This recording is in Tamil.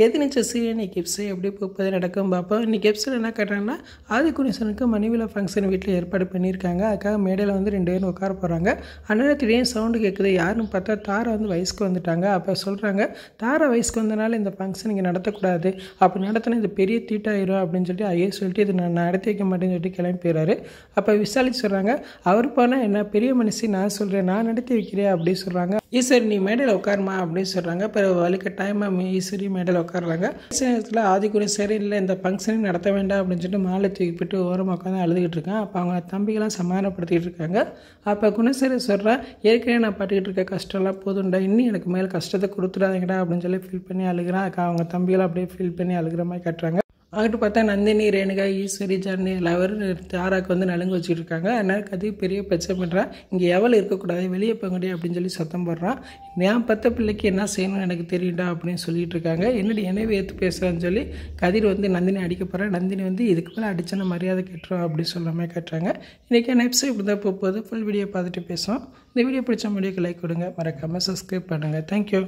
எதிர்நீச்சல் சீரியல் இன்னைக்கு எபிசோட் எப்படி போகுது நடக்கும் பார்ப்போம். இன்றைக்கி எபிசோட் என்ன கேட்டாங்கன்னா, ஆதிகுணேசனுக்கு மணிவிழா ஃபங்க்ஷன் வீட்டில் ஏற்பாடு பண்ணியிருக்காங்க. அதுக்காக மேடையில் வந்து 2 பேரும் உட்கார போகிறாங்க. அந்நேரம் திடீர்னு சவுண்டு கேட்குது. யாருன்னு பார்த்தா தாரா வந்து வயசுக்கு வந்துட்டாங்க. அப்போ சொல்கிறாங்க, தாரா வயசுக்கு வந்தனால இந்த ஃபங்க்ஷன் இங்கே நடத்தக்கூடாது, அப்படி நடத்தினா இது பெரிய தீட்டாயிரும் அப்படின்னு சொல்லிட்டு ஐயே சொல்லிட்டு இது நான் நடத்தி வைக்க மாட்டேன்னு சொல்லிட்டு கிளம்பி போயிறாரு. அப்போ விசாலிச்சு சொல்கிறாங்க, அவர் போனால் என்ன பெரிய மனுஷி, நான் சொல்கிறேன், நான் நடத்தி வைக்கிறேன் அப்படின்னு சொல்கிறாங்க. ஈஸ்வரி நீ மேடையில் உட்காருமா அப்படின்னு சொல்கிறாங்க. பிறகு வலிக்க டைமாக ஈஸ்வரி மேடையில் உட்காடுறாங்க. நேரத்தில் ஆதிகுணேசன் இல்லை இந்த ஃபங்க்ஷனே நடத்த வேண்டாம் அப்படின்னு சொல்லிட்டு மாலை தூக்கி போட்டு ஓரமாக உட்காந்து அழுதுகிட்டு இருக்கேன். அப்போ அவங்க தம்பிகளாம் சமாதானப்படுத்திகிட்டு இருக்காங்க. அப்போ குணேஸ்வரி சொல்கிறேன், ஏற்கனவே நான் பட்டுக்கிட்டு இருக்க கஷ்டம்லாம் போதும்டா, இன்னும் எனக்கு மேலே கஷ்டத்தை கொடுத்துடாதீங்கடா அப்படின்னு சொல்லி ஃபீல் பண்ணி அழுகிறேன். அவங்க தம்பிகளாம் அப்படியே ஃபீல் பண்ணி அழுகிற மாதிரி காட்டுறாங்க. அங்கிட்டு பார்த்தா நந்தினி, ரேணுகா, ஈஸ்வரி, ஜானி எல்லாரும் தாராக்கு வந்து நலுங்கு வச்சுட்டு இருக்காங்க. அதனால் கதை பெரிய பிரச்சனை பண்ணுறான். இங்கே எவ்வளோ இருக்கக்கூடாது, வெளியே போங்கடி அப்படின்னு சொல்லி சத்தம் போடுறான். நான் பத்த பிள்ளைக்கு என்ன செய்யணும்னு எனக்கு தெரியும்டா அப்படின்னு சொல்லிட்டு இருக்காங்க. என்னடி என்னவே ஏற்று பேசுகிறான்னு சொல்லி கதிர் வந்து நந்தினி அடிக்க போகிறேன். நந்தினி வந்து இதுக்கு மேலே அடிச்சா மரியாதை கேட்டுரும் அப்படின்னு சொல்கிற மாதிரி காட்டுறாங்க. இன்றைக்கி எபிசோட் இப்படி தான் போகுது. ஃபுல் வீடியோ பார்த்துட்டு பேசுவோம். இந்த வீடியோ பிடிச்ச வீடியோக்கு லைக் கொடுங்க, மறக்காமல் சப்ஸ்கிரைப் பண்ணுங்கள். தேங்க்யூ.